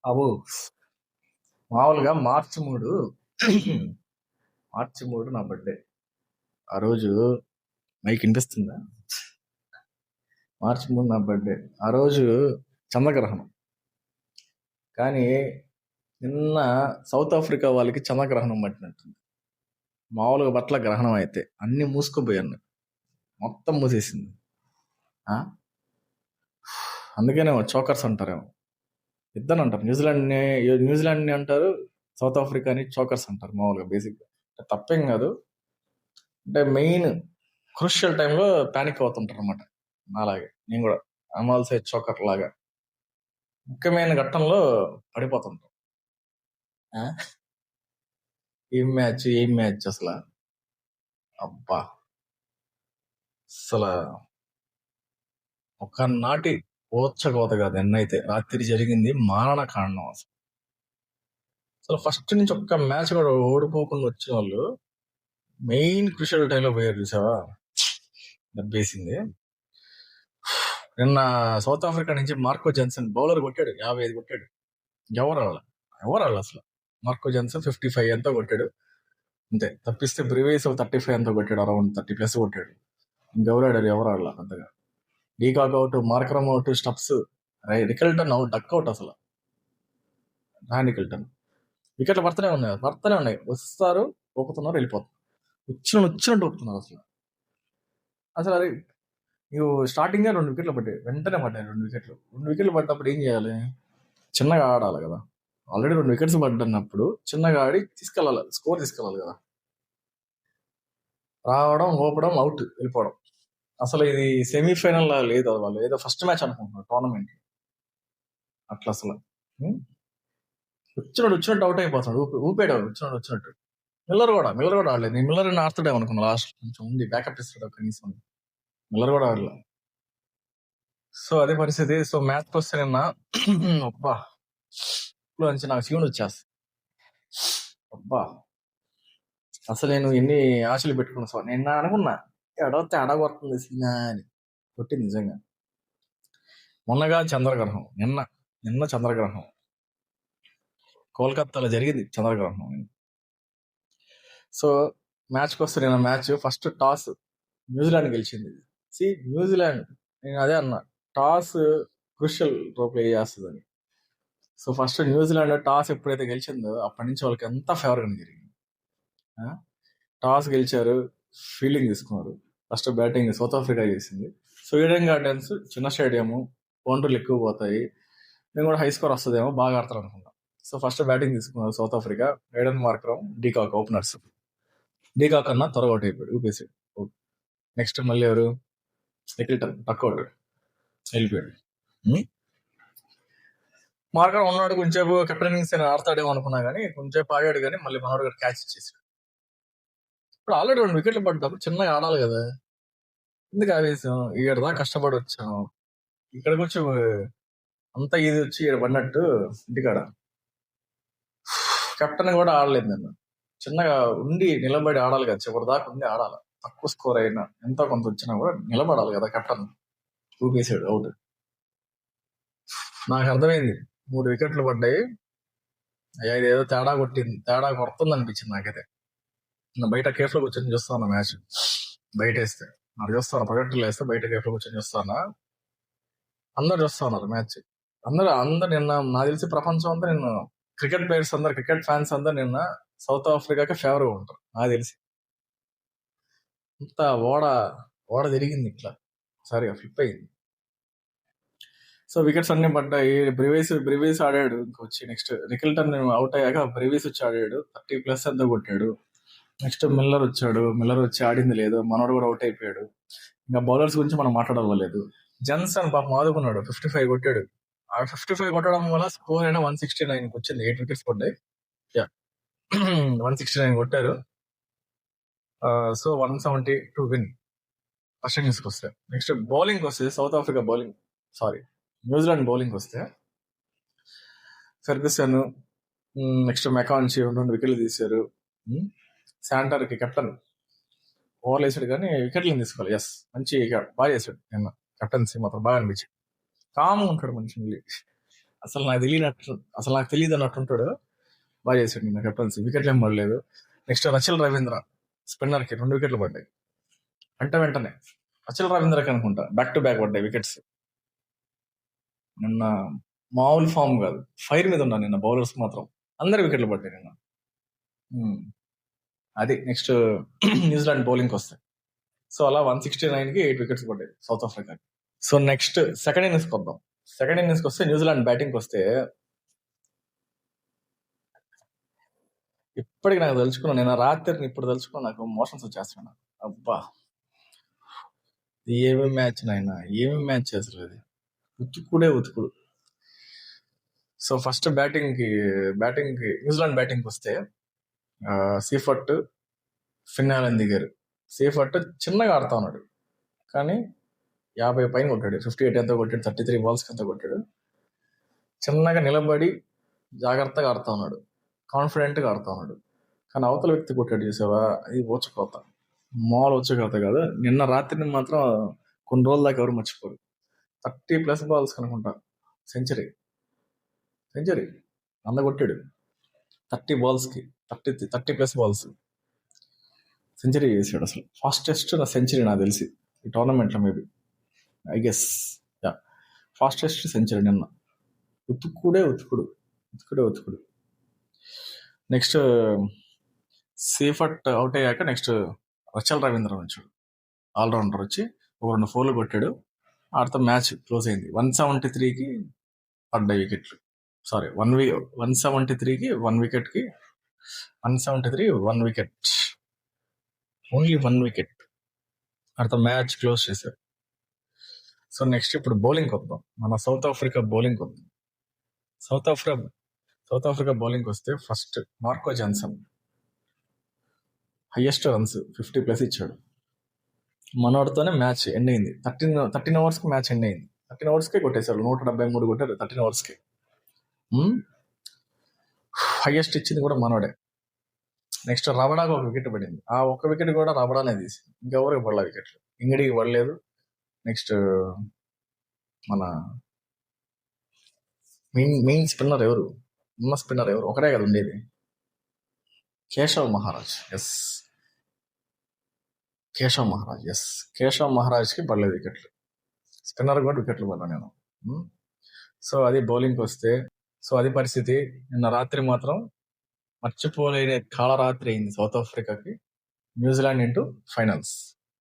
అవు మామూలుగా మార్చి 3 నా బర్త్డే. ఆ రోజు మైక్ వినిపిస్తుందా? మార్చి 3 నా బర్త్డే. ఆ రోజు చంద్రగ్రహణం. కానీ నిన్న సౌత్ ఆఫ్రికా వాళ్ళకి చంద్రగ్రహణం పట్టినట్టుంది. మామూలుగా బట్టల గ్రహణం అయితే అన్ని మూసుకుపోయాను, మొత్తం మూసేసింది. అందుకేనేమో చోకర్స్ అంటారేమో. ఇద్దరు అంటారు, న్యూజిలాండ్ని అంటారు, సౌత్ ఆఫ్రికాని చోకర్స్ అంటారు మామూలుగా. బేసిక్గా తప్పేం కాదు, అంటే మెయిన్ క్రూషియల్ టైంలో ప్యానిక్ అవుతుంటారు అనమాట. అలాగే నేను కూడా అమాల్సే చోకర్ లాగా ముఖ్యమైన ఘట్టంలో పడిపోతుంటాం. ఏం మ్యాచ్ అసలు! అబ్బా, అసలు ఒకనాటి ఓర్చకోత కాదు. ఎన్నైతే రాత్రి జరిగింది మారణకాండం. అసలు ఫస్ట్ నుంచి ఒక్క మ్యాచ్ కూడా ఓడిపోకుండా వచ్చిన వాళ్ళు మెయిన్ క్రూషియల్ టైంలో పోయారు. చూసావా, దెబ్బేసింది. నిన్న సౌత్ ఆఫ్రికా నుంచి మార్కో జాన్సన్ బౌలర్ కొట్టాడు, 55 కొట్టాడు. ఎవరు అసలు మార్కో జాన్సన్ 55 ఎంతో కొట్టాడు అంతే. తప్పిస్తే బ్రివేస్ 35 ఎంతో కొట్టాడు, అరౌండ్ 30+ కొట్టాడు. ఇంకెవరాడారు? ఎవరు అంతగా. De Kock out, Markram out, Stubbs, Rickelton out, duck out. అసలు రికల్టన్ వికెట్లు పడుతూనే ఉన్నాయి. వస్తారు, ఊపుతున్నారు, వెళ్ళిపోతున్నారు. వచ్చినట్టు ఊపుతున్నారు. అసలు అది నువ్వు స్టార్టింగ్ 2 వికెట్లు పడ్డాయి, వెంటనే పడ్డాయి 2 వికెట్లు. 2 వికెట్లు పడ్డప్పుడు ఏం చేయాలి? చిన్నగా ఆడాలి కదా. ఆల్రెడీ 2 వికెట్స్ పడ్డన్నప్పుడు చిన్నగా ఆడి తీసుకెళ్ళాలి, స్కోర్ తీసుకెళ్ళాలి కదా. రావడం, ఊపడం, అవుట్, వెళ్ళిపోవడం. అసలు ఇది సెమీఫైనల్ లేదు, వాళ్ళు ఏదో ఫస్ట్ మ్యాచ్ అనుకుంటున్నారు టోర్నమెంట్. అట్లా అసలు వచ్చినట్టు అవుట్ అయిపోతున్నాడు, ఊపాడు వచ్చినట్టు. మిల్లర్ కూడా ఆడలేదు. నేను మిల్లర్ ఆడుతాడేమో అనుకున్నా, లాస్ట్ కొంచెం ఉంది, బ్యాకప్ ఇస్తాడు కనీసం. మిల్లర్ కూడా ఆడలేదు. సో అదే పరిస్థితి. సో మ్యాచ్కి వస్తే నిన్న అబ్బా నుంచి నాకు శివుని వచ్చేస్తా. అబ్బా, అసలు నేను ఎన్ని ఆశలు పెట్టుకున్నా. సో నిన్న అనుకున్నా ఎడో తేడా కొడుతుంది సీనా అని, కొట్టింది నిజంగా. మొన్నగా చంద్రగ్రహణం, నిన్న చంద్రగ్రహణం కోల్కత్తాలో జరిగింది చంద్రగ్రహణం. సో మ్యాచ్కి వస్తే నిన్న మ్యాచ్ ఫస్ట్ టాస్ న్యూజిలాండ్ గెలిచింది. న్యూజిలాండ్, నేను అదే అన్నా, టాస్ క్రూషియల్ రోల్ ప్లే చేస్తుందని. సో ఫస్ట్ న్యూజిలాండ్ టాస్ ఎప్పుడైతే గెలిచిందో అప్పటి నుంచి వాళ్ళకి ఎంత ఫేవర్గా జరిగింది. టాస్ గెలిచారు, ఫీల్డింగ్ తీసుకున్నారు. ఫస్ట్ బ్యాటింగ్ సౌత్ ఆఫ్రికా చేసింది. సో ఈడెన్ గార్డెన్స్ చిన్న స్టేడియము, బౌండరీలు ఎక్కువ పోతాయి, నేను కూడా హై స్కోర్ వస్తుందేమో, బాగా ఆడతారు అనుకున్నా. సో ఫస్ట్ బ్యాటింగ్ తీసుకున్నారు south Africa. Aiden Markram, de Kock openers. De Kock అన్నా త్వరగా అవుట్ అయిపోయాడు, ఊపేసాడు. నెక్స్ట్ మళ్ళీ ఎవరు? నికిల్టన్ టక్అవుట్, వెళ్ళిపోయాడు. మార్కర్ ఉన్నాడు, కొంచెంసేపు కెప్టెనింగ్స్ ఆడతాడేమో అనుకున్నా కానీ కొంచెంసేపు ఆడాడు, కానీ మళ్ళీ మనోడు గారు క్యాచ్ ఇచ్చేసాడు. ఇప్పుడు ఆల్రెడీ 2 వికెట్లు పడ్డప్పుడు చిన్నగా ఆడాలి కదా, ఎందుకు ఆవేశం? ఈడదా కష్టపడి వచ్చాను, ఇక్కడికి వచ్చి అంతా ఇది వచ్చి ఈడ పడినట్టు ఇంటికాడ. కెప్టెన్ కూడా ఆడలేదు నిన్న, చిన్నగా ఉండి నిలబడి ఆడాలి కదా, చివరి దాకా ఉండి ఆడాలి. తక్కువ స్కోర్ అయినా ఎంతో కొంత వచ్చినా కూడా నిలబడాలి కదా కెప్టెన్. ఊపేసాడు, అవుట్. నాకు అర్థమైంది, 3 వికెట్లు పడ్డాయి, అయ్యా ఇదేదో తేడా కొడుతుంది అనిపించింది నాకైతే. బయట కేఫ్లో కూర్చొని చూస్తాను మ్యాచ్, బయట వేస్తే నాకు చూస్తాను, ప్రొజెక్టర్లు వేస్తే బయట కేఫ్లో కూర్చొని చూస్తాను. అందరు చూస్తా ఉన్నారు మ్యాచ్. అందరు నిన్న నాకు తెలిసి ప్రపంచం అంతా నిన్న క్రికెట్ ప్లేయర్స్ అందరు, క్రికెట్ ఫ్యాన్స్ అందరు నిన్న సౌత్ ఆఫ్రికాకి ఫేవర్ ఉంటారు నాకు తెలిసి. అంత ఓడ తిరిగింది ఇట్లా, సరిగా ఫ్లిప్ అయింది. సో వికెట్స్ అన్ని పడ్డాయి. బ్రివేస్ ఆడాడు, ఇంకొచ్చి నెక్స్ట్ నికిల్టన్ అవుట్ అయ్యాక బ్రివేస్ వచ్చి ఆడాడు, 30+ ఎంత కొట్టాడు. నెక్స్ట్ మిల్లర్ వచ్చి ఆడింది లేదు, మనోడు కూడా అవుట్ అయిపోయాడు. ఇంకా బౌలర్స్ గురించి మనం మాట్లాడలేదు. జన్సన్ పాపం ఆదుకున్నాడు, 55 కొట్టాడు. ఆ 55 కొట్టడం వల్ల స్కోర్ అయినా 169 వచ్చింది. 8 వికెట్స్ పడ్డాయి, 169 కొట్టారు. So 170 to win. ఫస్ట్ ఇన్నింగ్స్కి వస్తే నెక్స్ట్ బౌలింగ్ వస్తే న్యూజిలాండ్ బౌలింగ్ వస్తే ఫెర్గుసన్, నెక్స్ట్ మెకాన్చి 2 వికెట్లు తీశారు. శాంటర్కి కెప్టెన్ ఓవర్లు వేసాడు కానీ వికెట్లు తీసుకోవాలి. మంచి బాగా చేశాడు నిన్న, కెప్టెన్సీ మాత్రం బాగా అనిపించింది. కామ్గా ఉంటాడు మనిషి మళ్ళీ. అసలు నాకు తెలియదు అన్నట్టు ఉంటాడు. బాగా చేశాడు నిన్న కెప్టెన్సీ. వికెట్లు ఏం పడలేదు. నెక్స్ట్ రచిల్ రవీంద్ర స్పిన్నర్కి 2 వికెట్లు పడ్డాయి. వెంటనే రచిల్ రవీంద్రకి అనుకుంటా బ్యాక్ టు బ్యాక్ పడ్డాయి వికెట్స్. నిన్న మామూలు ఫామ్ కాదు, ఫైర్ మీద ఉన్నా నిన్న బౌలర్స్ మాత్రం. అందరు వికెట్లు పడ్డాయి నిన్న. అది నెక్స్ట్ న్యూజిలాండ్ బౌలింగ్కి వస్తాయి. సో అలా 169కి 8 వికెట్స్ పడ్డాయి South Africa. So next second ఇన్నింగ్స్కి వద్దాం. సెకండ్ ఇన్నింగ్స్కి వస్తే న్యూజిలాండ్ బ్యాటింగ్కి వస్తే ఇప్పటికి నాకు తలుచుకున్నా, నేను రాత్రిని ఇప్పుడు తలుచుకున్నా నాకు మోషన్స్ వచ్చేస్తున్నాను. అబ్బా ఏమి మ్యాచ్ నాయన, ఏమి మ్యాచ్ అసలు అది. ఉతుకుడు. సో ఫస్ట్ బ్యాటింగ్కి న్యూజిలాండ్ బ్యాటింగ్కి వస్తే సీఫర్ట్, ఫిన్నాలన్ దిగారు. సీఫర్ట్ చిన్నగా ఆడుతా ఉన్నాడు, కానీ 50 పైన కొట్టాడు. 58 ఎంతో కొట్టాడు, 33 బాల్స్కి ఎంతో కొట్టాడు. చిన్నగా నిలబడి జాగ్రత్తగా ఆడుతా ఉన్నాడు, కాన్ఫిడెంట్గా ఆడుతా ఉన్నాడు. కానీ అవతల వ్యక్తి కొట్టాడు చూసావా, అది ఓచుకోత, మాల్ వచ్చుకోత కాదు. నిన్న రాత్రిని మాత్రం కొన్ని రోజుల దాకా ఎవరు మర్చిపోరు. 30+ బాల్స్ కనుకుంటా, సెంచరీ కొట్టాడు. 30 బాల్స్కి 30+ బాల్స్ సెంచరీ చేసాడు. అసలు ఫాస్టెస్ట్ సెంచరీ నాకు తెలిసి ఈ టోర్నమెంట్లో, maybe I guess fastest century నిన్న. ఉతుకుడు. నెక్స్ట్ సీఫర్ట్ అవుట్ అయ్యాక నెక్స్ట్ రచల్ రవీంద్ర వచ్చాడు, ఆల్రౌండర్ వచ్చి ఒక 2 4 కొట్టాడు. ఆడితో మ్యాచ్ క్లోజ్ అయింది. 173కి పడ్డాయి వికెట్లు. సారీ 173కి 1 వికెట్కి 173 1 వికెట్, ఓన్లీ 1 వికెట్. ఆడితో మ్యాచ్ క్లోజ్ చేశారు. సో నెక్స్ట్ ఇప్పుడు బౌలింగ్ వద్దాం. మన సౌత్ ఆఫ్రికా బౌలింగ్ వద్దాం. సౌత్ ఆఫ్రికా బౌలింగ్ వస్తే first Marco Jansen highest runs 50+ ఇచ్చాడు. మనోడితోనే మ్యాచ్ ఎండ్ అయింది. 13 అవర్స్కి మ్యాచ్ ఎండ్ అయింది. 13 అవర్స్కే కొట్టేశాడు. 173 కొట్టారు 13 అవర్స్కి. హైయెస్ట్ ఇచ్చింది కూడా మనోడే. నెక్స్ట్ రబడాకు 1 వికెట్ పడింది. ఆ 1 వికెట్ కూడా రబడానే తీసి, ఇంకెవరికి పడలే వికెట్లు. ఇంగడికి పడలేదు. నెక్స్ట్ మన మెయిన్ స్పిన్నర్ ఎవరు, ఉన్న స్పిన్నర్ ఎవరు, ఒకరే కదా ఉండేది, కేశవ్ మహారాజ్. కేశవ్ మహారాజ్కి పడలేదు వికెట్లు. స్పిన్నర్ కూడా వికెట్లు పడ్డా నేను. సో అది బౌలింగ్కి వస్తే, సో అది పరిస్థితి. నిన్న రాత్రి మాత్రం మర్చిపోలేని కాళరాత్రి అయింది సౌత్ ఆఫ్రికాకి. New Zealand into finals.